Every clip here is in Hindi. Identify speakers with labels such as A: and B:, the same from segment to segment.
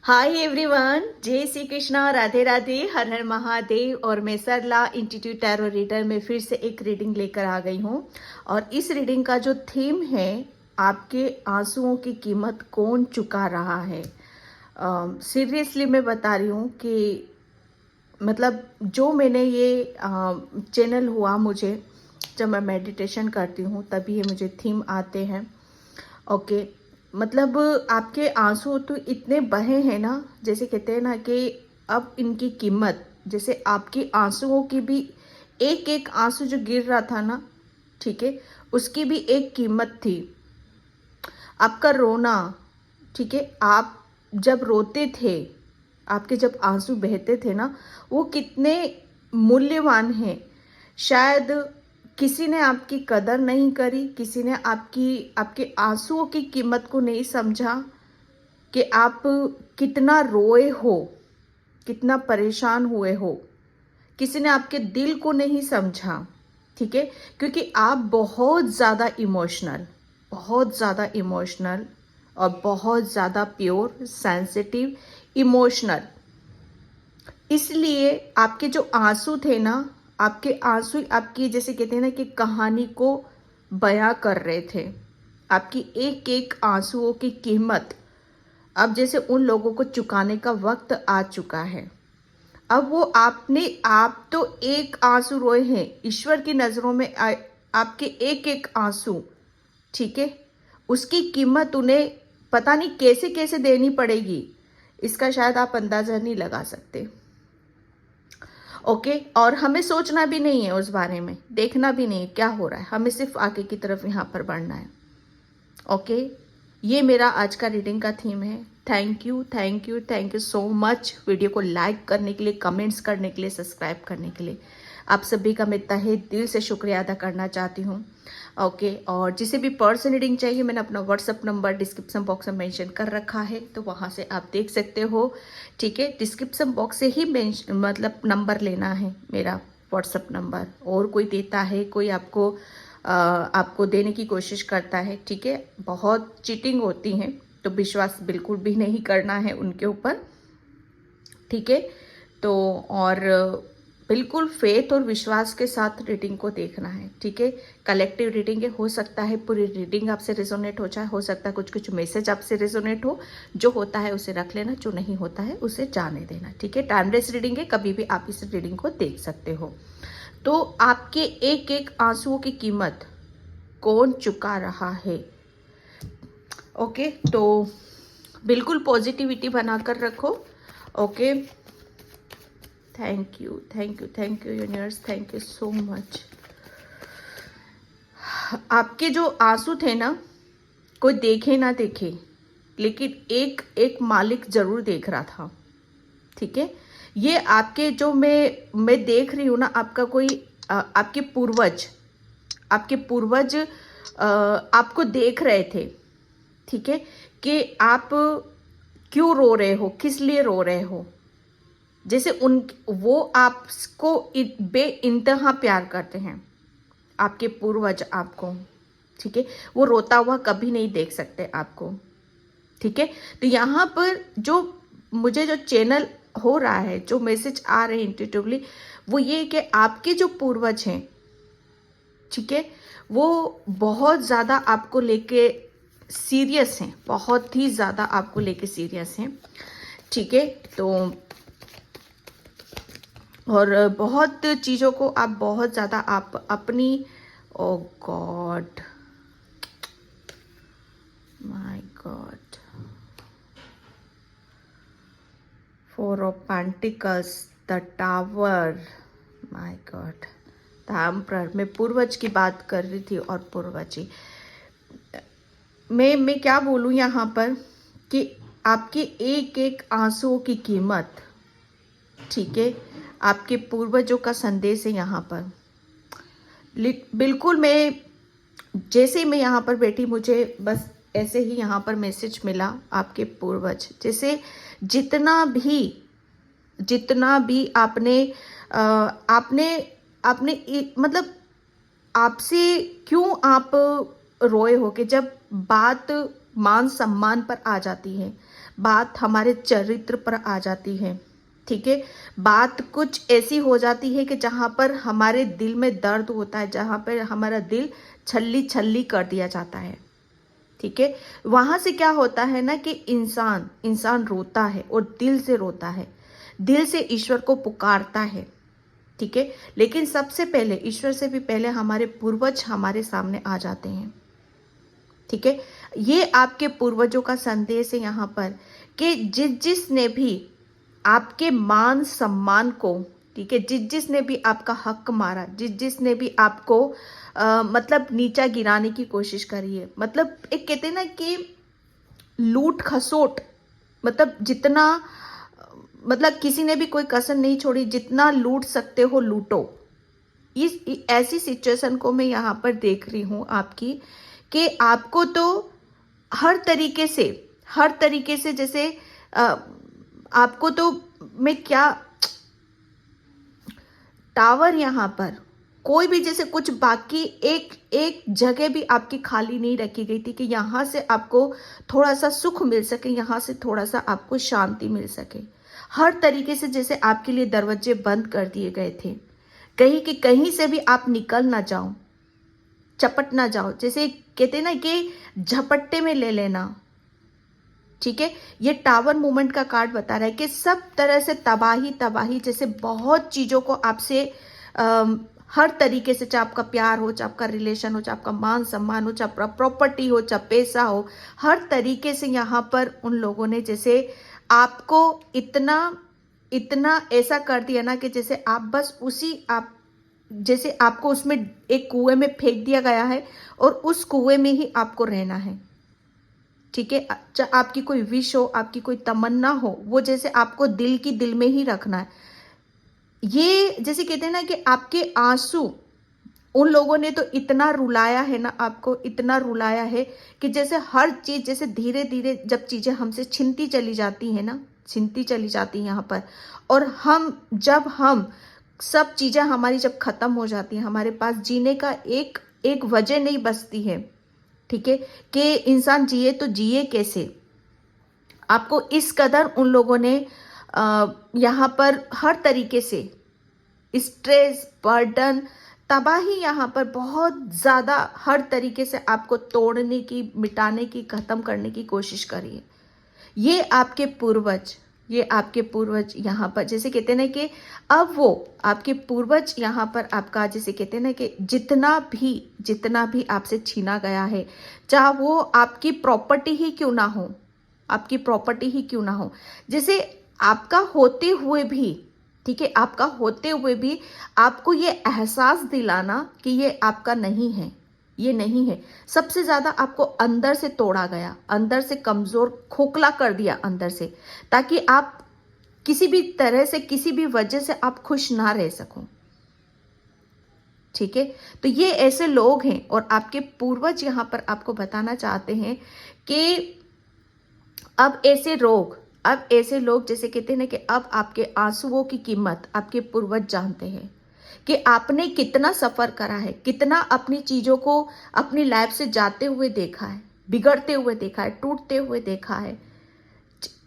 A: हाय एवरीवन, जय श्री कृष्णा, राधे राधे, हर हर महादेव। और मैं सरला इंस्टीट्यूट टैरो रीडर में फिर से एक रीडिंग लेकर आ गई हूँ। और इस रीडिंग का जो थीम है, आपके आंसुओं की कीमत कौन चुका रहा है। सीरियसली मैं बता रही हूँ कि मतलब जो मैंने ये चैनल हुआ मुझे, जब मैं मेडिटेशन करती हूँ तभी ये मुझे थीम आते हैं। ओके, मतलब आपके आंसू तो इतने बहे हैं ना, जैसे कहते हैं ना कि अब इनकी कीमत, जैसे आपकी आंसुओं की भी एक एक आंसू जो गिर रहा था ना, ठीक है, उसकी भी एक कीमत थी। आपका रोना, ठीक है, आप जब रोते थे, आपके जब आंसू बहते थे ना, वो कितने मूल्यवान हैं। शायद किसी ने आपकी कदर नहीं करी, किसी ने आपके आंसुओं की कीमत को नहीं समझा कि आप कितना रोए हो, कितना परेशान हुए हो। किसी ने आपके दिल को नहीं समझा, ठीक है, क्योंकि आप बहुत ज़्यादा इमोशनल और बहुत ज़्यादा प्योर, सेंसिटिव, इमोशनल। इसलिए आपके जो आंसू थे ना, आपके आंसू आपकी, जैसे कहते हैं ना कि कहानी को बयां कर रहे थे। आपकी एक एक आंसुओं की कीमत अब जैसे उन लोगों को चुकाने का वक्त आ चुका है। अब वो आप तो एक आंसू रोए हैं, ईश्वर की नजरों में आपके एक एक आंसू, ठीक है, उसकी कीमत उन्हें पता नहीं कैसे कैसे देनी पड़ेगी, इसका शायद आप अंदाजा नहीं लगा सकते। ओके, और हमें सोचना भी नहीं है उस बारे में, देखना भी नहीं है क्या हो रहा है, हमें सिर्फ आगे की तरफ यहाँ पर बढ़ना है। ओके, ये मेरा आज का रीडिंग का थीम है। Thank you, thank you, thank you so much video को लाइक करने के लिए, कमेंट्स करने के लिए, सब्सक्राइब करने के लिए। आप सभी का मैं तहे दिल से शुक्रिया अदा करना चाहती हूँ। ओके, और जिसे भी पर्सनल रीडिंग चाहिए, मैंने अपना व्हाट्सअप नंबर डिस्क्रिप्शन बॉक्स में मेंशन कर रखा है, तो वहाँ से आप देख सकते हो, ठीक है। डिस्क्रिप्शन बॉक्स से ही मतलब नंबर लेना है, मेरा व्हाट्सअप नंबर। और कोई देता है, कोई आपको देने की कोशिश करता है, ठीक है, बहुत चीटिंग होती है, तो विश्वास बिल्कुल भी नहीं करना है उनके ऊपर, ठीक है। तो और बिल्कुल फेथ और विश्वास के साथ रीडिंग को देखना है, ठीक है। कलेक्टिव रीडिंग है, हो सकता है पूरी रीडिंग आपसे रेजोनेट हो जाए, हो सकता है कुछ कुछ मैसेज आपसे रेजोनेट हो। जो होता है उसे रख लेना, जो नहीं होता है उसे जाने देना, ठीक है। टाइमलेस रीडिंग है, कभी भी आप इस रीडिंग को देख सकते हो। तो आपके एक एक आंसुओं की कीमत कौन चुका रहा है। ओके, तो बिल्कुल पॉजिटिविटी बनाकर रखो। Okay, thank you, thank you, thank you universe, thank you so much. आपके जो आंसू थे ना, कोई देखे ना देखे, लेकिन एक एक मालिक जरूर देख रहा था, ठीक है। ये आपके जो मैं देख रही हूँ ना, आपका कोई आपके पूर्वज आपको देख रहे थे, ठीक है, कि आप क्यों रो रहे हो, किस लिए रो रहे हो। जैसे वो आपको बे इंतहा प्यार करते हैं, आपके पूर्वज आपको, ठीक है। वो रोता हुआ कभी नहीं देख सकते आपको, ठीक है। तो यहाँ पर जो मुझे जो चैनल हो रहा है, जो मैसेज आ रहे हैं इंट्यूटिवली, वो ये कि आपके जो पूर्वज हैं, ठीक है, वो बहुत ज़्यादा आपको लेके सीरियस हैं, बहुत ही ज़्यादा आपको लेके सीरियस हैं, ठीक है। तो और बहुत चीज़ों को आप बहुत ज़्यादा आप अपनी, O God, my God, four of pentacles, the tower, my God, the emperor. मैं पूर्वज की बात कर रही थी, और पूर्वज ही मैं क्या बोलूँ यहाँ पर कि आपके एक एक आंसुओं की कीमत, ठीक है, आपके पूर्वजों का संदेश है यहाँ पर। बिल्कुल, मैं जैसे ही मैं यहाँ पर बैठी, मुझे बस ऐसे ही यहाँ पर मैसेज मिला, आपके पूर्वज जैसे जितना भी आपने मतलब आपसे क्यों आप रोए हो, कि जब बात मान सम्मान पर आ जाती है, बात हमारे चरित्र पर आ जाती है, ठीक है। बात कुछ ऐसी हो जाती है कि जहाँ पर हमारे दिल में दर्द होता है, जहाँ पर हमारा दिल छल्ली छल्ली कर दिया जाता है, ठीक है। वहाँ से क्या होता है ना कि इंसान रोता है और दिल से रोता है, दिल से ईश्वर को पुकारता है, ठीक है। लेकिन सबसे पहले ईश्वर से भी पहले हमारे पूर्वज हमारे सामने आ जाते हैं, ठीक है। ये आपके पूर्वजों का संदेश है यहाँ पर कि जिसने भी आपके मान सम्मान को, ठीक है, जिसने भी आपका हक मारा, जिसने भी आपको मतलब नीचा गिराने की कोशिश करी है, मतलब एक कहते हैं ना कि लूट खसोट, मतलब जितना मतलब किसी ने भी कोई कसर नहीं छोड़ी, जितना लूट सकते हो लूटो। इस ऐसी सिचुएशन को मैं यहाँ पर देख रही हूँ आपकी, कि आपको तो हर तरीके से जैसे आपको तो मैं क्या टावर यहाँ पर कोई भी जैसे कुछ बाकी एक जगह भी आपकी खाली नहीं रखी गई थी कि यहाँ से आपको थोड़ा सा सुख मिल सके, यहाँ से थोड़ा सा आपको शांति मिल सके। हर तरीके से जैसे आपके लिए दरवाजे बंद कर दिए गए थे, कहीं कि कहीं से भी आप निकल ना जाओ, चपट ना जाओ, जैसे कहते ना कि झपट्टे में ले लेना, ठीक है। ये टावर मूवमेंट का कार्ड बता रहा है कि सब तरह से तबाही, जैसे बहुत चीजों को आपसे हर तरीके से, चाहे आपका प्यार हो, चाहे आपका रिलेशन हो, चाहे आपका मान सम्मान हो, चाहे आपका प्रॉपर्टी हो, चाहे पैसा हो, हर तरीके से यहाँ पर उन लोगों ने जैसे आपको इतना ऐसा कर दिया ना कि जैसे आप बस जैसे आपको उसमें एक कुएं में फेंक दिया गया है और उस कुएं में ही आपको रहना है, ठीक है। आपकी कोई विश हो, आपकी कोई तमन्ना हो, वो जैसे आपको दिल में ही रखना है। ये जैसे कहते हैं ना कि आपके आंसू उन लोगों ने तो इतना रुलाया है ना, आपको इतना रुलाया है कि जैसे हर चीज जैसे धीरे धीरे जब चीजें हमसे छिनती चली जाती है यहाँ पर, और जब हम सब चीजें हमारी जब खत्म हो जाती हैं, हमारे पास जीने का एक वजह नहीं बचती है, ठीक है, कि इंसान जिए तो जिए कैसे। आपको इस कदर उन लोगों ने यहाँ पर हर तरीके से स्ट्रेस, बर्डन, तबाही यहाँ पर बहुत ज़्यादा हर तरीके से आपको तोड़ने की, मिटाने की, ख़त्म करने की कोशिश करी है। ये आपके पूर्वज यहाँ पर जैसे कहते हैं ना कि अब वो आपके पूर्वज यहाँ पर आपका जैसे कहते हैं ना कि जितना भी आपसे छीना गया है, चाहे वो आपकी प्रॉपर्टी ही क्यों ना हो, जैसे आपका होते हुए भी, ठीक है, आपका होते हुए भी आपको ये एहसास दिलाना कि ये आपका नहीं है, ये नहीं है। सबसे ज्यादा आपको अंदर से तोड़ा गया, अंदर से कमजोर, खोखला कर दिया अंदर से, ताकि आप किसी भी तरह से, किसी भी वजह से आप खुश ना रह सको, ठीक है। तो ये ऐसे लोग हैं और आपके पूर्वज यहाँ पर आपको बताना चाहते हैं कि अब ऐसे लोग जैसे कहते हैं ना कि अब आपके आंसुओं की कीमत आपके पूर्वज जानते हैं कि आपने कितना सफर करा है, कितना अपनी चीजों को अपनी लाइफ से जाते हुए देखा है, बिगड़ते हुए देखा है, टूटते हुए देखा है।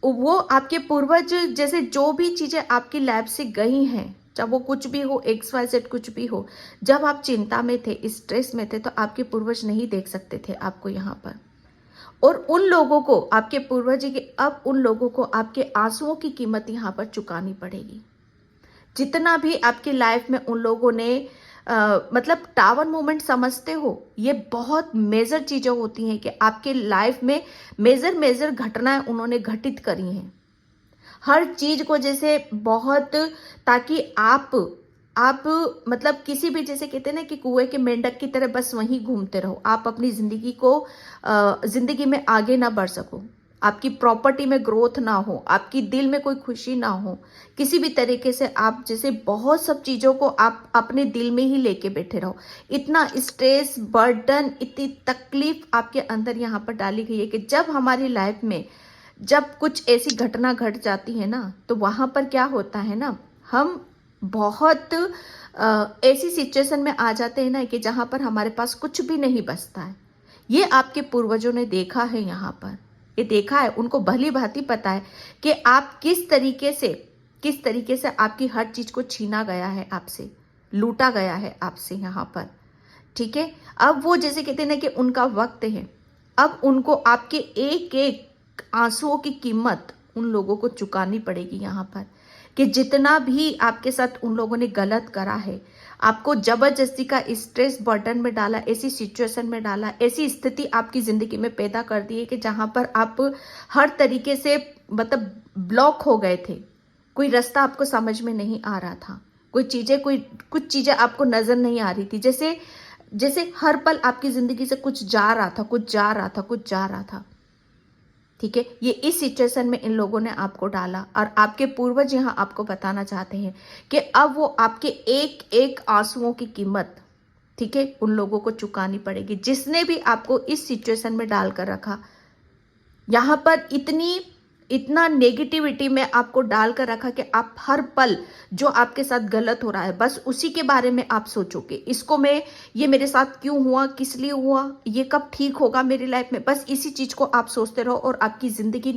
A: वो आपके पूर्वज जैसे जो भी चीजें आपकी लाइफ से गई हैं, चाहे वो कुछ भी हो, XYZ कुछ भी हो, जब आप चिंता में थे, स्ट्रेस में थे, तो आपके पूर्वज नहीं देख सकते थे आपको यहाँ पर। और उन लोगों को, आपके पूर्वज के, अब उन लोगों को आपके आंसुओं की कीमत यहाँ पर चुकानी पड़ेगी। जितना भी आपकी लाइफ में उन लोगों ने मतलब टावर मोमेंट समझते हो, ये बहुत मेजर चीजें होती हैं कि आपके लाइफ में मेजर घटनाएं उन्होंने घटित करी हैं। हर चीज को जैसे बहुत, ताकि आप मतलब किसी भी जैसे कहते हैं ना कि कुएं के मेंढक की तरह बस वहीं घूमते रहो, आप अपनी जिंदगी में आगे ना बढ़ सको, आपकी प्रॉपर्टी में ग्रोथ ना हो, आपकी दिल में कोई खुशी ना हो, किसी भी तरीके से आप जैसे बहुत सब चीजों को आप अपने दिल में ही लेके बैठे रहो। इतना स्ट्रेस, बर्डन, इतनी तकलीफ आपके अंदर यहाँ पर डाली गई है कि जब हमारी लाइफ में जब कुछ ऐसी घटना घट जाती है ना, तो वहां पर क्या होता है ना, हम बहुत ऐसी सिचुएशन में आ जाते हैं ना कि जहां पर हमारे पास कुछ भी नहीं बचता है। ये आपके पूर्वजों ने देखा है यहाँ पर, ये देखा है, उनको भली भांति पता है कि आप किस तरीके से आपकी हर चीज को छीना गया है, आपसे लूटा गया है आपसे यहाँ पर। ठीक है, अब वो जैसे कहते हैं ना कि उनका वक्त है, अब उनको आपके एक एक आंसुओं की कीमत उन लोगों को चुकानी पड़ेगी यहाँ पर, कि जितना भी आपके साथ उन लोगों ने गलत करा है, आपको जबरदस्ती का स्ट्रेस बर्डन में डाला, ऐसी सिचुएशन में डाला, ऐसी स्थिति आपकी जिंदगी में पैदा कर दी है कि जहां पर आप हर तरीके से मतलब ब्लॉक हो गए थे। कोई रास्ता आपको समझ में नहीं आ रहा था, कुछ चीजें आपको नजर नहीं आ रही थी, जैसे हर पल आपकी जिंदगी से कुछ जा रहा था। ठीक है, ये इस सिचुएशन में इन लोगों ने आपको डाला, और आपके पूर्वज यहाँ आपको बताना चाहते हैं कि अब वो आपके एक एक आंसुओं की कीमत, ठीक है, उन लोगों को चुकानी पड़ेगी जिसने भी आपको इस सिचुएशन में डालकर रखा। यहाँ पर इतना नेगेटिविटी में आपको डालकर रखा कि आप हर पल जो आपके साथ गलत हो रहा है बस उसी के बारे में आप सोचोगे, ये मेरे साथ क्यों हुआ, किस लिए हुआ, ये कब ठीक होगा मेरी लाइफ में, बस इसी चीज को आप सोचते रहो और आपकी जिंदगी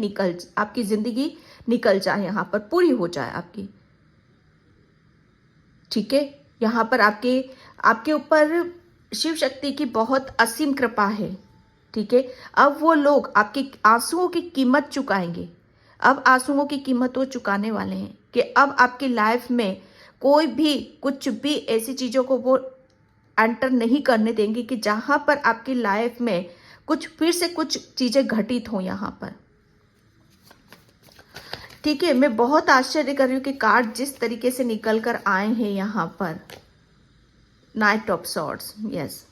A: निकल जाए, यहाँ पर पूरी हो जाए आपकी। ठीक है, यहाँ पर आपके ऊपर शिव शक्ति की बहुत असीम कृपा है। ठीक है, अब वो लोग आपके आंसुओं की कीमत चुकाएंगे, अब आंसुओं की कीमत वो चुकाने वाले हैं कि अब आपकी लाइफ में कोई भी कुछ भी ऐसी चीज़ों को वो एंटर नहीं करने देंगे कि जहां पर आपकी लाइफ में फिर से कुछ चीज़ें घटित हो यहाँ पर। ठीक है, मैं बहुत आश्चर्य कर रही हूँ कि कार्ड जिस तरीके से निकल कर आए हैं यहाँ पर, नाइट ऑफ सॉर्ड्स, यस।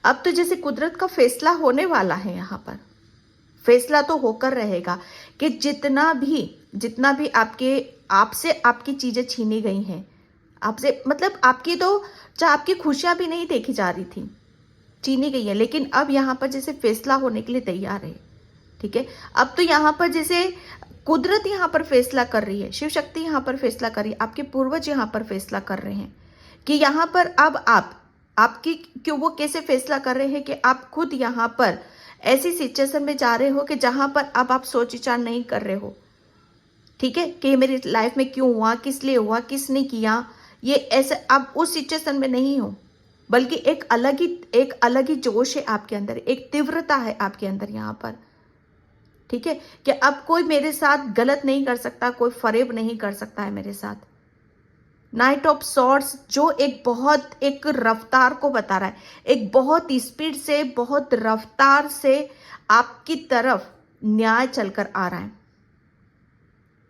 A: अब तो जैसे कुदरत का फैसला होने वाला है, यहाँ पर फैसला तो होकर रहेगा कि जितना भी आपसे आपकी चीजें छीनी गई हैं, आपसे मतलब आपकी खुशियां भी नहीं देखी जा रही थी, छीनी गई है, लेकिन अब यहाँ पर जैसे फैसला होने के लिए तैयार है। ठीक है, अब तो यहाँ पर जैसे कुदरत यहाँ पर फैसला कर रही है, शिव शक्ति यहाँ पर फैसला कर रही है, आपके पूर्वज यहाँ पर फैसला कर रहे हैं कि यहाँ पर अब आपकी क्यों वो कैसे फैसला कर रहे हैं कि आप खुद यहाँ पर ऐसी सिचुएशन में जा रहे हो कि जहां पर अब आप सोच विचार नहीं कर रहे हो। ठीक है, कि मेरी लाइफ में क्यों हुआ, किस लिए हुआ, किसने किया, ये ऐसे आप उस सिचुएशन में नहीं हो, बल्कि एक अलग ही जोश है आपके अंदर, एक तीव्रता है आपके अंदर यहाँ पर। ठीक है, कि अब कोई मेरे साथ गलत नहीं कर सकता, कोई फरेब नहीं कर सकता है मेरे साथ। नाइट ऑफ सॉर्ड्स जो एक रफ्तार को बता रहा है, एक बहुत स्पीड से, बहुत रफ्तार से आपकी तरफ न्याय चलकर आ रहा है।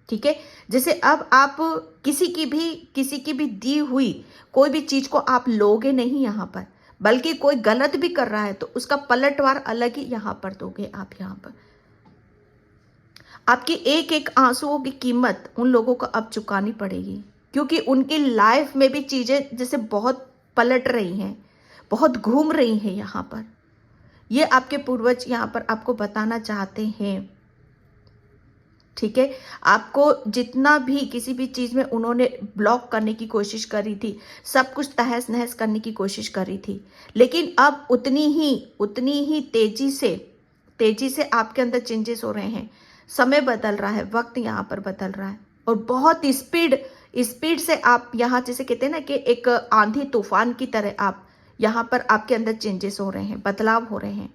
A: ठीक है, जैसे अब आप किसी की भी दी हुई कोई भी चीज को आप लोगे नहीं यहाँ पर, बल्कि कोई गलत भी कर रहा है तो उसका पलटवार अलग ही यहाँ पर दोगे आप। यहाँ पर आपकी एक एक आंसुओं की कीमत उन लोगों को अब चुकानी पड़ेगी, क्योंकि उनकी लाइफ में भी चीजें जैसे बहुत पलट रही हैं, बहुत घूम रही हैं यहाँ पर। ये आपके पूर्वज यहाँ पर आपको बताना चाहते हैं। ठीक है, आपको जितना भी किसी भी चीज में उन्होंने ब्लॉक करने की कोशिश करी थी, सब कुछ तहस नहस करने की कोशिश करी थी, लेकिन अब उतनी ही तेजी से आपके अंदर चेंजेस हो रहे हैं। समय बदल रहा है, वक्त यहाँ पर बदल रहा है, और बहुत स्पीड से आप यहाँ जैसे कहते हैं ना कि एक आंधी तूफान की तरह आप यहाँ पर आपके अंदर चेंजेस हो रहे हैं, बदलाव हो रहे हैं।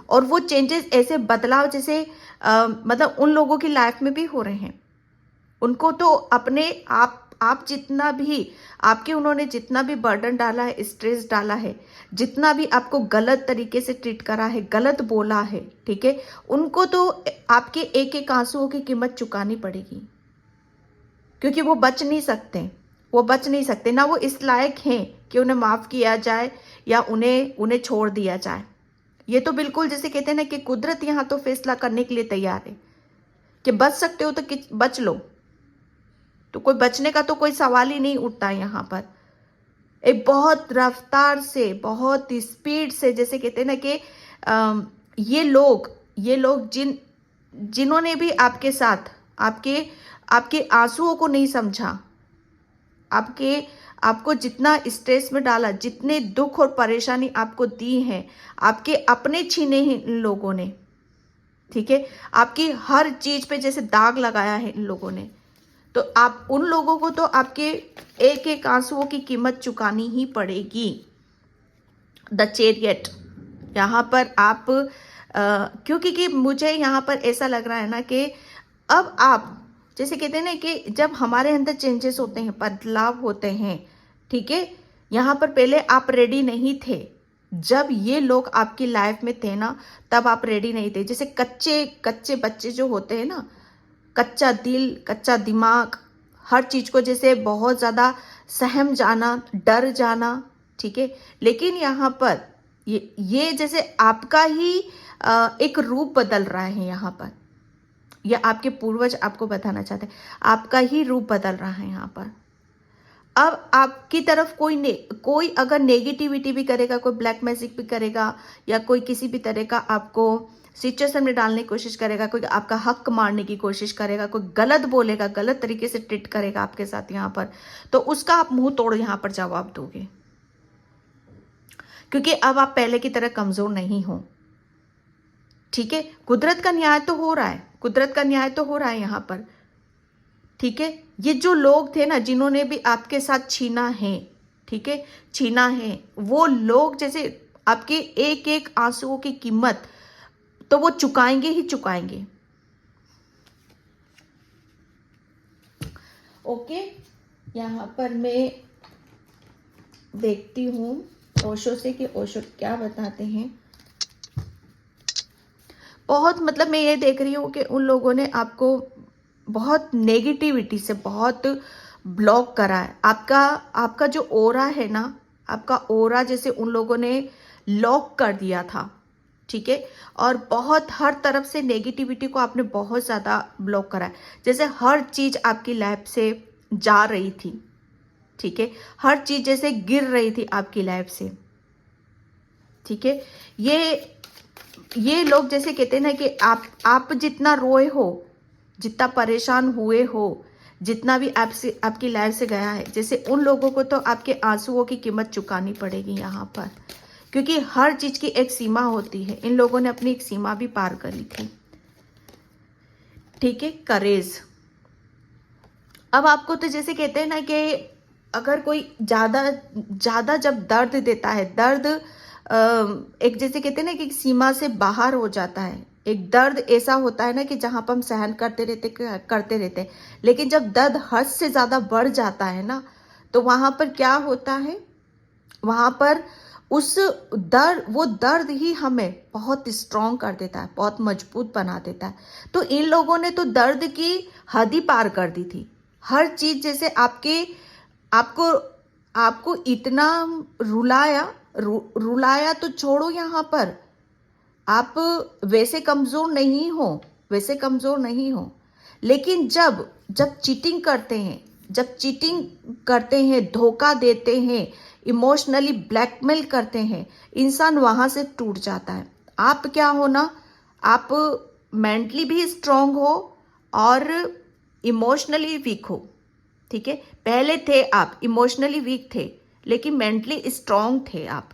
A: और वो चेंजेस ऐसे बदलाव जैसे मतलब उन लोगों की लाइफ में भी हो रहे हैं। उनको तो अपने आप जितना भी उन्होंने जितना भी बर्डन डाला है, स्ट्रेस डाला है, जितना भी आपको गलत तरीके से ट्रीट करा है, गलत बोला है, ठीक है, उनको तो आपके एक एक आंसुओं की कीमत चुकानी पड़ेगी, क्योंकि वो बच नहीं सकते ना वो इस लायक हैं कि उन्हें माफ किया जाए या उन्हें छोड़ दिया जाए। ये तो बिल्कुल जैसे कहते हैं ना कि कुदरत यहाँ तो फैसला करने के लिए तैयार है कि बच सकते हो तो बच लो, तो कोई बचने का तो कोई सवाल ही नहीं उठता यहाँ पर। एक बहुत रफ्तार से, बहुत स्पीड से, जैसे कहते हैं ना कि ये लोग जिन्होंने भी आपके साथ आपके आंसुओं को नहीं समझा, आपको जितना स्ट्रेस में डाला, जितने दुख और परेशानी आपको दी है, आपके अपने छीने हैं इन लोगों ने, ठीक है, आपकी हर चीज पे जैसे दाग लगाया है इन लोगों ने, तो आप उन लोगों को तो आपके एक एक आंसुओं की कीमत चुकानी ही पड़ेगी। द चैरियट, यहाँ पर आप क्योंकि कि मुझे यहाँ पर ऐसा लग रहा है ना कि अब आप जैसे कहते हैं ना कि जब हमारे अंदर चेंजेस होते हैं, बदलाव होते हैं, ठीक है, यहाँ पर पहले आप रेडी नहीं थे। जब ये लोग आपकी लाइफ में थे ना, तब आप रेडी नहीं थे। जैसे कच्चे कच्चे बच्चे जो होते हैं ना, कच्चा दिल, कच्चा दिमाग, हर चीज को जैसे बहुत ज्यादा सहम जाना, डर जाना, ठीक है। लेकिन यहाँ पर ये जैसे आपका ही एक रूप बदल रहा है यहाँ पर, या आपके पूर्वज आपको बताना चाहते हैं, आपका ही रूप बदल रहा है यहाँ पर। अब आपकी तरफ कोई अगर नेगेटिविटी भी करेगा, कोई ब्लैक मैजिक भी करेगा, या कोई किसी भी तरह का आपको सिचुएशन में डालने की कोशिश करेगा, कोई आपका हक मारने की कोशिश करेगा, कोई गलत बोलेगा, गलत तरीके से ट्रीट करेगा आपके साथ यहाँ पर, तो उसका आप मुंह तोड़ यहाँ पर जवाब दोगे, क्योंकि अब आप पहले की तरह कमजोर नहीं हो, ठीक है। कुदरत का न्याय तो हो रहा है, कुदरत का न्याय तो हो रहा है यहाँ पर, ठीक है। ये जो लोग थे ना जिन्होंने भी आपके साथ छीना है, ठीक है, छीना है, वो लोग जैसे आपके एक एक आंसुओं की कीमत तो वो चुकाएंगे ही चुकाएंगे। ओके, यहाँ पर मैं देखती हूँ ओशो से कि ओशो क्या बताते हैं। बहुत मतलब मैं ये देख रही हूँ कि उन लोगों ने आपको बहुत नेगेटिविटी से बहुत ब्लॉक करा है। आपका जो ओरा है ना, आपका ओरा जैसे उन लोगों ने लॉक कर दिया था, ठीक है, और बहुत हर तरफ से नेगेटिविटी को आपने बहुत ज़्यादा ब्लॉक करा है। जैसे हर चीज़ आपकी लाइफ से जा रही थी, ठीक है, हर चीज़ जैसे गिर रही थी आपकी लाइफ से, ठीक है। ये लोग जैसे कहते हैं ना कि आप जितना रोए हो, जितना परेशान हुए हो, जितना भी आपकी लाइफ से गया है, जैसे उन लोगों को तो आपके आंसुओं की कीमत चुकानी पड़ेगी यहाँ पर, क्योंकि हर चीज की एक सीमा होती है। इन लोगों ने अपनी एक सीमा भी पार करी थी, ठीक है। करेज, अब आपको तो जैसे कहते हैं ना कि अगर कोई ज्यादा जब दर्द देता है, दर्द एक जैसे कहते हैं ना कि सीमा से बाहर हो जाता है। एक दर्द ऐसा होता है ना कि जहां पर हम सहन करते रहते, लेकिन जब दर्द हद से ज्यादा बढ़ जाता है ना, तो वहां पर क्या होता है, वहां पर वो दर्द ही हमें बहुत स्ट्रांग कर देता है, बहुत मजबूत बना देता है। तो इन लोगों ने तो दर्द की हद ही पार कर दी थी। हर चीज जैसे आपको इतना रुलाया तो छोड़ो, यहाँ पर आप वैसे कमजोर नहीं हो, लेकिन जब चीटिंग करते हैं, धोखा देते हैं, इमोशनली ब्लैकमेल करते हैं, इंसान वहां से टूट जाता है। आप क्या हो ना, आप मेंटली भी स्ट्रांग हो और इमोशनली वीक हो, ठीक है। पहले थे आप इमोशनली वीक थे, लेकिन मेंटली स्ट्रांग थे आप,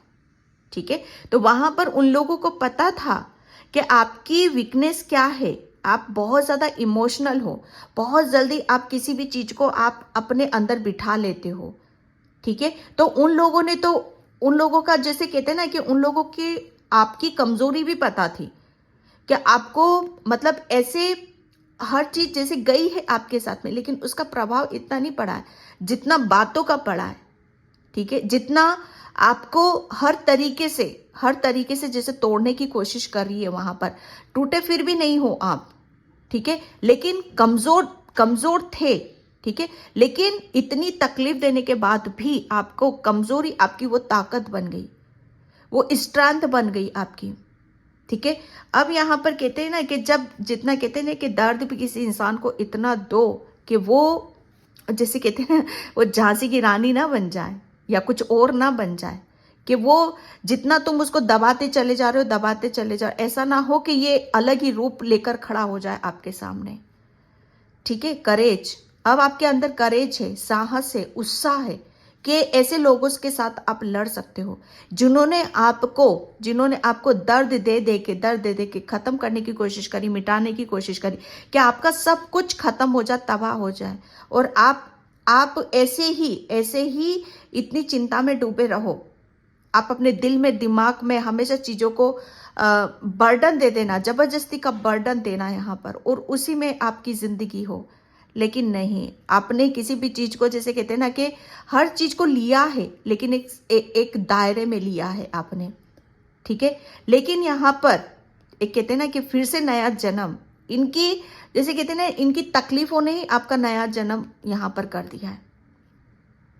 A: ठीक है। तो वहां पर उन लोगों को पता था कि आपकी वीकनेस क्या है। आप बहुत ज्यादा इमोशनल हो, बहुत जल्दी आप किसी भी चीज को आप अपने अंदर बिठा लेते हो, ठीक है। तो उन लोगों का जैसे कहते हैं ना कि उन लोगों की आपकी कमजोरी भी पता थी कि आपको मतलब ऐसे हर चीज जैसे गई है आपके साथ में, लेकिन उसका प्रभाव इतना नहीं पड़ा है जितना बातों का पड़ा है, ठीक है। जितना आपको हर तरीके से जैसे तोड़ने की कोशिश कर रही है, वहां पर टूटे फिर भी नहीं हो आप, ठीक है, लेकिन कमजोर थे, ठीक है। लेकिन इतनी तकलीफ देने के बाद भी आपको कमजोरी आपकी वो ताकत बन गई, वो स्ट्रेंथ बन गई आपकी, ठीक है। अब यहाँ पर कहते हैं ना कि जब जितना कहते हैं ना कि दर्द भी किसी इंसान को इतना दो कि वो जैसे कहते हैं ना वो झांसी की रानी ना बन जाए या कुछ और ना बन जाए, कि वो जितना तुम उसको दबाते चले जा रहे हो, ऐसा ना हो कि ये अलग ही रूप लेकर खड़ा हो जाए आपके सामने, ठीक है। करेज, अब आपके अंदर करेज है, साहस है, उत्साह है, कि ऐसे लोगों के साथ आप लड़ सकते हो जिन्होंने आपको दर्द दे दे के खत्म करने की कोशिश करी, मिटाने की कोशिश करी कि आपका सब कुछ खत्म हो जाए, तबाह हो जाए, और आप ऐसे ही इतनी चिंता में डूबे रहो। आप अपने दिल में, दिमाग में हमेशा चीजों को बर्डन दे देना, जबरदस्ती का बर्डन देना यहाँ पर, और उसी में आपकी जिंदगी हो। लेकिन नहीं, आपने किसी भी चीज को, जैसे कहते हैं ना कि हर चीज को लिया है, लेकिन एक दायरे में लिया है आपने, ठीक है। लेकिन यहाँ पर एक कहते हैं ना कि फिर से नया जन्म, इनकी जैसे कहते हैं ना, इनकी तकलीफों ने ही आपका नया जन्म यहाँ पर कर दिया है,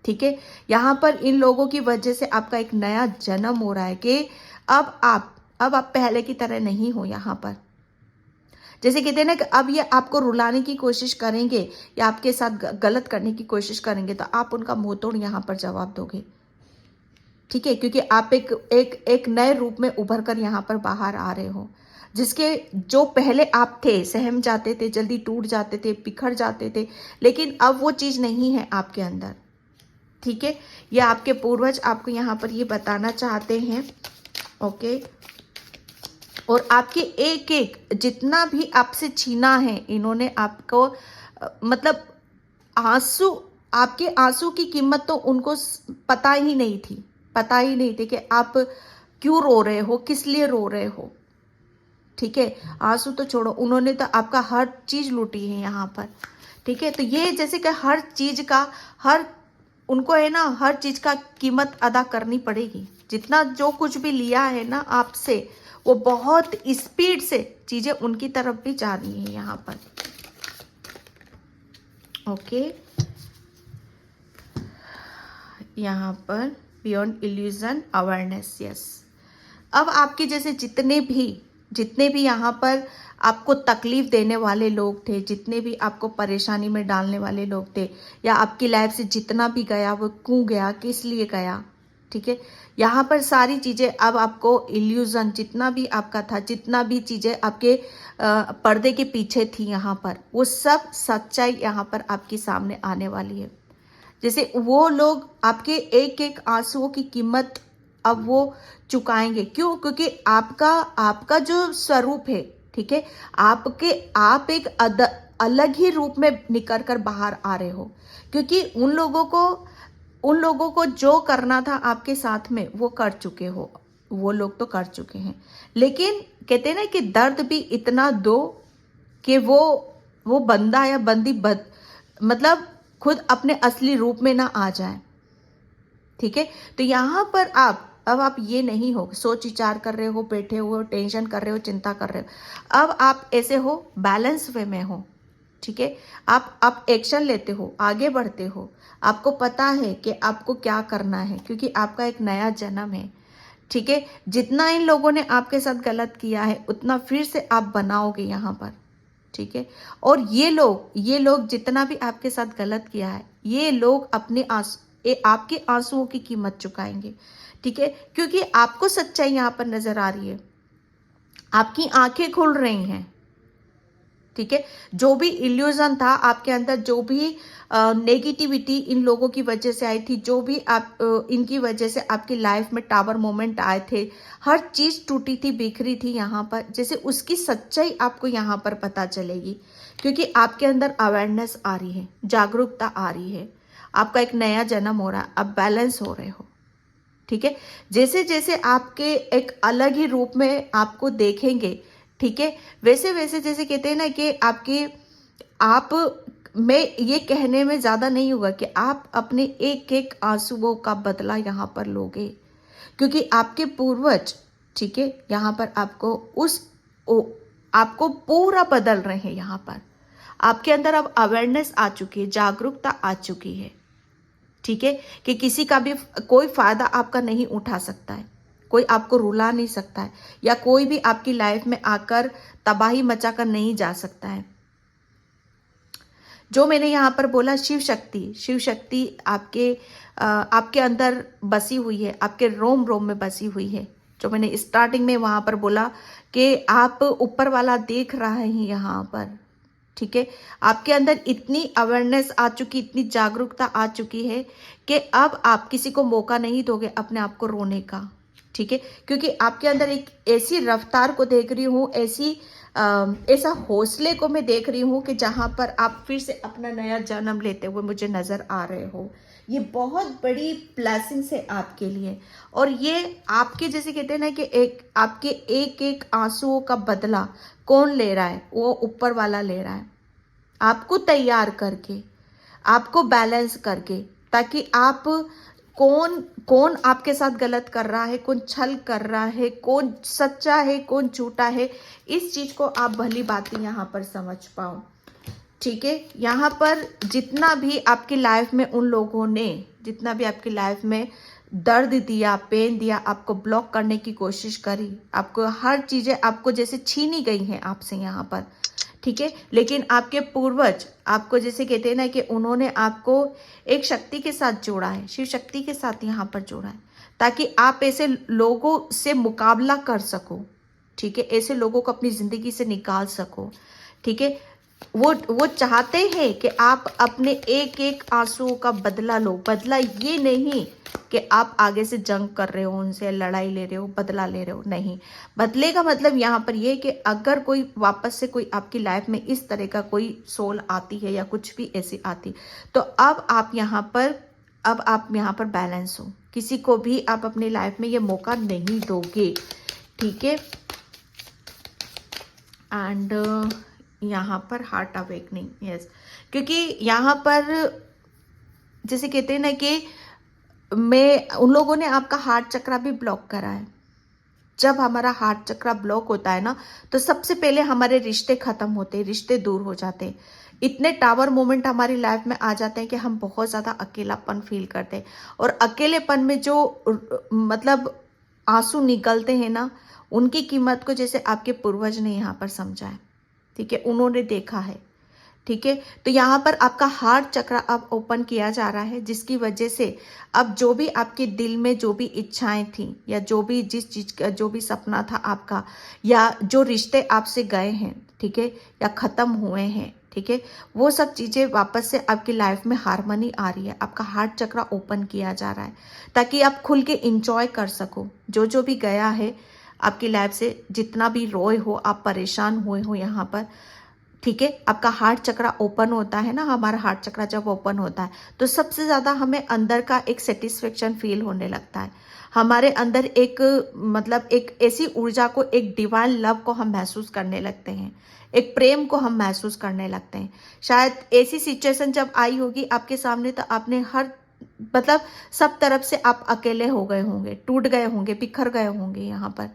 A: ठीक है। यहाँ पर इन लोगों की वजह से आपका एक नया जन्म हो रहा है कि अब आप पहले की तरह नहीं हो। यहाँ पर जैसे कहते हैं ना कि अब ये आपको रुलाने की कोशिश करेंगे या आपके साथ गलत करने की कोशिश करेंगे, तो आप उनका मुंह तोड़ यहाँ पर जवाब दोगे, ठीक है। क्योंकि आप एक नए रूप में उभर कर यहाँ पर बाहर आ रहे हो, जिसके जो पहले आप थे, सहम जाते थे, जल्दी टूट जाते थे, बिखर जाते थे, लेकिन अब वो चीज नहीं है आपके अंदर, ठीक है। ये आपके पूर्वज आपको यहाँ पर ये बताना चाहते हैं, ओके। और आपके एक जितना भी आपसे छीना है इन्होंने आपको, मतलब आपके आंसू की कीमत तो उनको पता ही नहीं थी कि आप क्यों रो रहे हो, किस लिए रो रहे हो, ठीक है। आंसू तो छोड़ो, उन्होंने तो आपका हर चीज लूटी है यहाँ पर, ठीक है। तो ये जैसे कि हर चीज का उनको है ना, हर चीज का कीमत अदा करनी पड़ेगी। जितना जो कुछ भी लिया है ना आपसे, वो बहुत स्पीड से चीजें उनकी तरफ भी जा रही है यहाँ पर, ओके। यहाँ पर बियॉन्ड इल्यूजन अवेयरनेस, यस। अब आपके जैसे जितने भी यहाँ पर आपको तकलीफ देने वाले लोग थे, जितने भी आपको परेशानी में डालने वाले लोग थे, या आपकी लाइफ से जितना भी गया वो क्यों गया, किस लिए गया, ठीक है। यहाँ पर सारी चीजें अब आपको इल्यूजन, जितना भी आपका था, जितना भी चीजें आपके पर्दे के पीछे थी यहाँ पर, वो सब सच्चाई यहाँ पर आपके सामने आने वाली है। जैसे वो लोग आपके एक आंसुओं की कीमत अब वो चुकाएंगे। क्यों? क्योंकि आपका जो स्वरूप है, ठीक है, आप एक अलग ही रूप में निकल कर बाहर आ रहे हो। क्योंकि उन लोगों को जो करना था आपके साथ में वो कर चुके हो, वो लोग तो कर चुके हैं। लेकिन कहते हैं ना कि दर्द भी इतना दो कि वो बंदा या बंदी मतलब खुद अपने असली रूप में ना आ जाए, ठीक है। तो यहाँ पर अब आप ये नहीं हो सोच विचार कर रहे हो, बैठे हो, टेंशन कर रहे हो, चिंता कर रहे हो। अब आप ऐसे हो, बैलेंस वे में हो, ठीक है। आप एक्शन लेते हो, आगे बढ़ते हो, आपको पता है कि आपको क्या करना है, क्योंकि आपका एक नया जन्म है, ठीक है। जितना इन लोगों ने आपके साथ गलत किया है उतना फिर से आप बनाओगे यहाँ पर, ठीक है। और ये लोग जितना भी आपके साथ गलत किया है, ये लोग आपके आंसुओं की कीमत चुकाएंगे, ठीक है। क्योंकि आपको सच्चाई यहाँ पर नजर आ रही है, आपकी आंखें खुल रही हैं, ठीक है। जो भी इल्यूजन था आपके अंदर, जो भी नेगेटिविटी इन लोगों की वजह से आई थी, जो भी इनकी वजह से आपकी लाइफ में टावर मोमेंट आए थे, हर चीज टूटी थी, बिखरी थी यहाँ पर, जैसे उसकी सच्चाई आपको यहाँ पर पता चलेगी। क्योंकि आपके अंदर अवेयरनेस आ रही है, जागरूकता आ रही है, आपका एक नया जन्म हो रहा है, आप बैलेंस हो रहे हो, ठीक है। जैसे जैसे आपके एक अलग ही रूप में आपको देखेंगे, ठीक है, वैसे वैसे जैसे कहते हैं ना कि मैं ये कहने में ज्यादा नहीं होगा कि आप अपने एक आंसुओं का बदला यहाँ पर लोगे। क्योंकि आपके पूर्वज, ठीक है, यहाँ पर आपको पूरा बदल रहे हैं। यहाँ पर आपके अंदर अब अवेयरनेस आ चुकी है, जागरूकता आ चुकी है, ठीक है, कि किसी का भी कोई फायदा आपका नहीं उठा सकता है, कोई आपको रुला नहीं सकता है, या कोई भी आपकी लाइफ में आकर तबाही मचाकर नहीं जा सकता है। जो मैंने यहाँ पर बोला, शिव शक्ति आपके अंदर बसी हुई है, आपके रोम रोम में बसी हुई है। जो मैंने स्टार्टिंग में वहां पर बोला कि आप ऊपर वाला देख रहा है यहाँ पर, ठीक है, आपके अंदर इतनी अवेयरनेस आ चुकी, इतनी जागरूकता आ चुकी है कि अब आप किसी को मौका नहीं दोगे अपने आप को रोने का। ठीक है, क्योंकि आपके अंदर एक ऐसी रफ्तार को देख रही हूँ, ऐसा हौसले को मैं देख रही हूँ कि जहां पर आप फिर से अपना नया जन्म लेते हुए मुझे नजर आ रहे हो। ये बहुत बड़ी ब्लेसिंग्स है आपके लिए। और ये आपके जैसे कहते हैं ना कि आपके एक एक आंसुओं का बदला कौन ले रहा है? वो ऊपर वाला ले रहा है, आपको तैयार करके, आपको बैलेंस करके, ताकि आप कौन कौन आपके साथ गलत कर रहा है, कौन छल कर रहा है, कौन सच्चा है, कौन झूठा है, इस चीज को आप भली बातें यहाँ पर समझ पाओ। ठीक है, यहाँ पर जितना भी आपकी लाइफ में उन लोगों ने, जितना भी आपकी लाइफ में दर्द दिया, पेन दिया, आपको ब्लॉक करने की कोशिश करी, आपको हर चीजें आपको जैसे छीनी गई हैं आपसे यहाँ पर। ठीक है, लेकिन आपके पूर्वज आपको जैसे कहते हैं ना कि उन्होंने आपको एक शक्ति के साथ जोड़ा है, शिव शक्ति के साथ यहाँ पर जोड़ा है, ताकि आप ऐसे लोगों से मुकाबला कर सको। ठीक है, ऐसे लोगों को अपनी जिंदगी से निकाल सको। ठीक है, वो चाहते हैं कि आप अपने एक एक आंसुओं का बदला लो। बदला ये नहीं कि आप आगे से जंग कर रहे हो, उनसे लड़ाई ले रहे हो, बदला ले रहे हो, नहीं। बदले का मतलब यहाँ पर ये कि अगर कोई वापस से कोई आपकी लाइफ में इस तरह का कोई सोल आती है या कुछ भी ऐसी आती, तो अब आप यहाँ पर बैलेंस हो। किसी को भी आप अपनी लाइफ में ये मौका नहीं दोगे। ठीक है, एंड यहाँ पर हार्ट अवेकनिंग, यस, क्योंकि यहाँ पर जैसे कहते हैं ना कि उन लोगों ने आपका हार्ट चक्रा भी ब्लॉक करा है। जब हमारा हार्ट चक्रा ब्लॉक होता है ना, तो सबसे पहले हमारे रिश्ते खत्म होते हैं, रिश्ते दूर हो जाते हैं। इतने टावर मोमेंट हमारी लाइफ में आ जाते हैं कि हम बहुत ज्यादा अकेलापन फील करते हैं। और अकेलेपन में जो मतलब आंसू निकलते हैं ना, उनकी कीमत को जैसे आपके पूर्वज ने यहाँ पर समझा है। ठीक है, उन्होंने देखा है। ठीक है, तो यहाँ पर आपका हार्ट चक्र अब ओपन किया जा रहा है, जिसकी वजह से अब जो भी आपके दिल में जो भी इच्छाएं थी, या जो भी जिस चीज का जो भी सपना था आपका, या जो रिश्ते आपसे गए हैं, ठीक है, या खत्म हुए हैं, ठीक है, वो सब चीजें वापस से आपकी लाइफ में हार्मनी आ रही है। आपका हार्ट चक्र ओपन किया जा रहा है ताकि आप खुल के इंजॉय कर सको जो जो भी गया है आपकी लाइफ से। जितना भी रोए हो, आप परेशान हुए हो यहाँ पर, ठीक है, आपका हार्ट चक्र ओपन होता है ना, हमारा हार्ट चक्र जब ओपन होता है तो सबसे ज़्यादा हमें अंदर का एक सेटिस्फेक्शन फील होने लगता है। हमारे अंदर एक मतलब एक ऐसी ऊर्जा को, एक डिवाइन लव को हम महसूस करने लगते हैं, एक प्रेम को हम महसूस करने लगते हैं। शायद ऐसी सिचुएशन जब आई होगी आपके सामने, तो आपने हर मतलब सब तरफ से आप अकेले हो गए होंगे, टूट गए होंगे, बिखर गए होंगे यहाँ पर।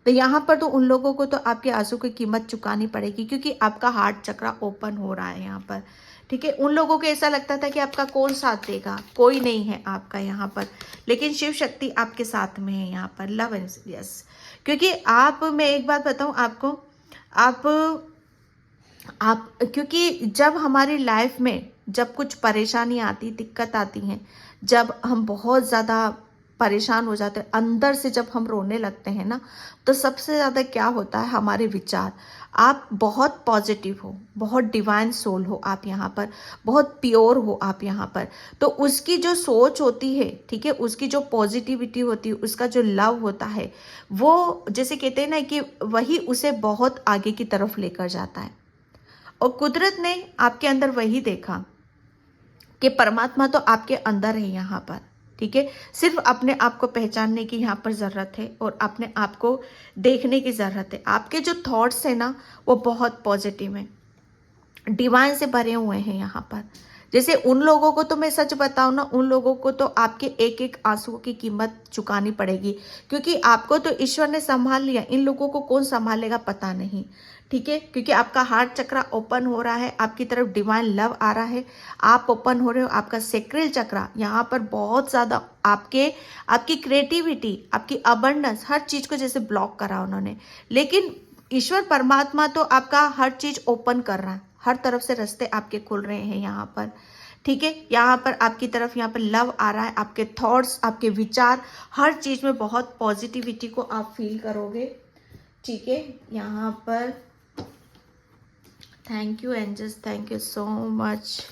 A: तो यहाँ पर तो उन लोगों को तो आपके आंसू की कीमत चुकानी पड़ेगी, क्योंकि आपका हार्ट चक्र ओपन हो रहा है यहाँ पर। ठीक है, उन लोगों को ऐसा लगता था कि आपका कौन साथ देगा, कोई नहीं है आपका यहाँ पर, लेकिन शिव शक्ति आपके साथ में है यहाँ पर। लव एंड यस, क्योंकि मैं एक बात बताऊँ आपको, आप क्योंकि जब हमारी लाइफ में जब कुछ परेशानी आती, दिक्कत आती हैं, जब हम बहुत ज़्यादा परेशान हो जाते हैं, अंदर से जब हम रोने लगते हैं ना, तो सबसे ज़्यादा क्या होता है, हमारे विचार। आप बहुत पॉजिटिव हो, बहुत डिवाइन सोल हो आप यहाँ पर, बहुत प्योर हो आप यहाँ पर, तो उसकी जो सोच होती है, ठीक है, उसकी जो पॉजिटिविटी होती है, उसका जो लव होता है, वो जैसे कहते हैं ना कि वही उसे बहुत आगे की तरफ लेकर जाता है। और कुदरत ने आपके अंदर वही देखा कि परमात्मा तो आपके अंदर है यहाँ पर। ठीक है, सिर्फ अपने आप को पहचानने की यहाँ पर ज़रूरत है और अपने आप को देखने की ज़रूरत है। आपके जो थॉट्स है ना, वो बहुत पॉजिटिव हैं, डिवाइन से भरे हुए हैं यहाँ पर। जैसे उन लोगों को तो मैं सच बताऊँ ना, उन लोगों को तो आपके एक एक आंसू की कीमत चुकानी पड़ेगी, क्योंकि आपको तो ईश्वर ने संभाल लिया, इन लोगों को कौन संभालेगा पता नहीं। ठीक है, क्योंकि आपका हार्ट चक्र ओपन हो रहा है, आपकी तरफ डिवाइन लव आ रहा है, आप ओपन हो रहे हो। आपका सेक्रेल चक्र यहाँ पर बहुत ज़्यादा आपकी क्रिएटिविटी, आपकी अबंडेंस, हर चीज़ को जैसे ब्लॉक करा उन्होंने, लेकिन ईश्वर परमात्मा तो आपका हर चीज़ ओपन कर रहा है, हर तरफ से रास्ते आपके खुल रहे हैं यहाँ पर। ठीक है, यहाँ पर आपकी तरफ यहाँ पर लव आ रहा है, आपके थॉट्स, आपके विचार, हर चीज़ में बहुत पॉजिटिविटी को आप फील करोगे। ठीक है, यहाँ पर thank you angels, thank you so much.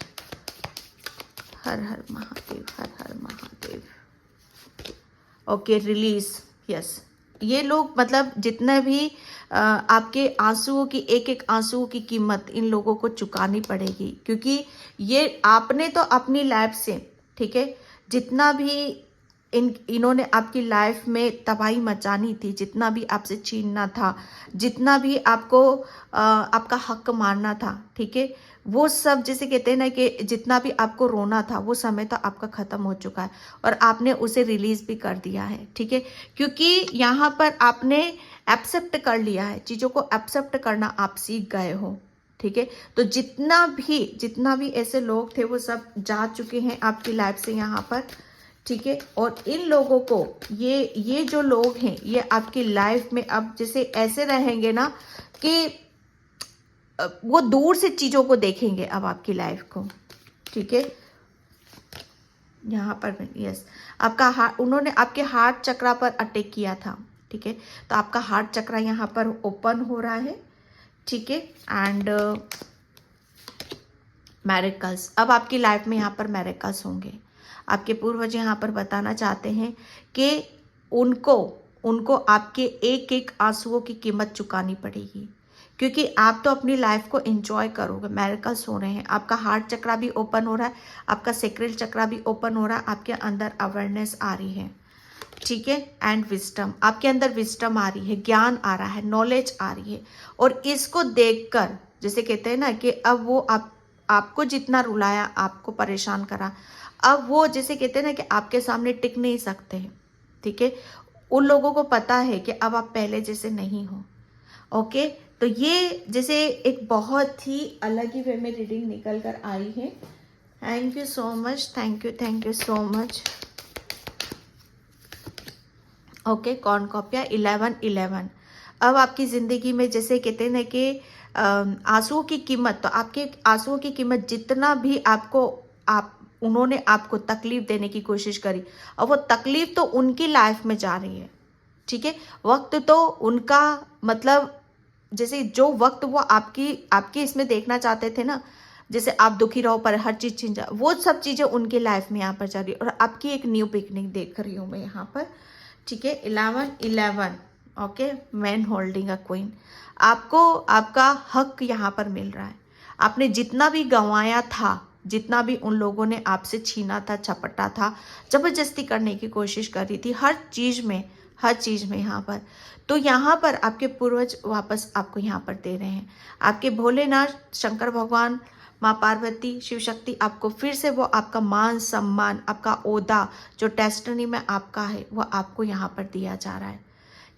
A: हर हर महादेव, हर हर महादेव। Okay, release. यस, ये लोग मतलब जितने भी आपके आंसुओं की, एक एक आंसुओं की कीमत इन लोगों को चुकानी पड़ेगी, क्योंकि ये आपने तो अपनी लाइफ से, ठीक है, जितना भी इन्होंने आपकी लाइफ में तबाही मचानी थी, जितना भी आपसे छीनना था, जितना भी आपको आपका हक मारना था, ठीक है, वो सब जैसे कहते हैं ना कि जितना भी आपको रोना था वो समय तो आपका ख़त्म हो चुका है और आपने उसे रिलीज़ भी कर दिया है, ठीक है, क्योंकि यहाँ पर आपने एक्सेप्ट कर लिया है, चीज़ों को एक्सेप्ट करना आप सीख गए हो, ठीक है। तो जितना भी ऐसे लोग थे वो सब जा चुके हैं आपकी लाइफ से यहाँ पर, ठीक है। और इन लोगों को ये जो लोग हैं ये आपकी लाइफ में अब जैसे ऐसे रहेंगे ना कि वो दूर से चीज़ों को देखेंगे अब आपकी लाइफ को, ठीक है। यहाँ पर यस, आपका हार्ट, उन्होंने आपके हार्ट चक्रा पर अटैक किया था, ठीक है, तो आपका हार्ट चक्रा यहाँ पर ओपन हो रहा है, ठीक है। एंड मैरिकल्स, अब आपकी लाइफ में यहाँ पर मैरिकल्स होंगे। आपके पूर्वज यहाँ पर बताना चाहते हैं कि उनको आपके एक एक आंसुओं की कीमत चुकानी पड़ेगी, क्योंकि आप तो अपनी लाइफ को एंजॉय करोगे। मैरिकल्स हो रहे हैं, आपका हार्ट चक्रा भी ओपन हो रहा है, आपका सेक्रेल चक्रा भी ओपन हो रहा है, आपके अंदर अवेयरनेस आ रही है, ठीक है। एंड विजडम, आपके अंदर विजडम आ रही है, ज्ञान आ रहा है, नॉलेज आ रही है। और इसको देखकर जैसे कहते हैं ना कि अब वो आपको जितना रुलाया, आपको परेशान करा, अब वो जैसे कहते हैं ना कि आपके सामने टिक नहीं सकते हैं, ठीक है। उन लोगों को पता है कि अब आप पहले जैसे नहीं हो, ओके। तो ये जैसे एक बहुत ही अलग ही वे में रीडिंग निकल कर आई है। Thank you so much, thank you so much. Okay, कौन कॉपिया 1111। अब आपकी ज़िंदगी में जैसे कहते हैं ना कि आंसुओं की कीमत, तो आपके आंसुओं की कीमत जितना भी उन्होंने आपको तकलीफ देने की कोशिश करी, और वो तकलीफ तो उनकी लाइफ में जा रही है, ठीक है। वक्त तो उनका मतलब जैसे जो वक्त वो आपकी इसमें देखना चाहते थे ना, जैसे आप दुखी रहो पर हर चीज़ छिन जाए, वो सब चीज़ें उनकी लाइफ में यहाँ पर जा रही है। और आपकी एक न्यू पिकनिक देख रही हूँ मैं यहाँ पर, ठीक है। 1111, okay, man holding a queen. आपको आपका हक यहाँ पर मिल रहा है। आपने जितना भी गंवाया था, जितना भी उन लोगों ने आपसे छीना था, छपटा था, जबरदस्ती करने की कोशिश कर रही थी, हर चीज़ में यहाँ पर, तो यहाँ पर आपके पूर्वज वापस आपको यहाँ पर दे रहे हैं। आपके भोलेनाथ, शंकर भगवान, माँ पार्वती, शिव शक्ति आपको फिर से वो आपका मान सम्मान, आपका ओहदा जो डेस्टिनी में आपका है वो आपको यहाँ पर दिया जा रहा है,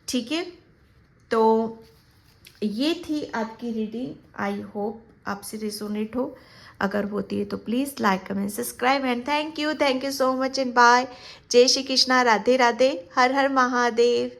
A: ठीक है। तो ये थी आपकी रीडिंग, आई होप आपसे रिजोनेट हो। अगर होती है तो please like, comment, subscribe and thank you so much and bye. जय श्री कृष्णा, राधे राधे, हर हर महादेव।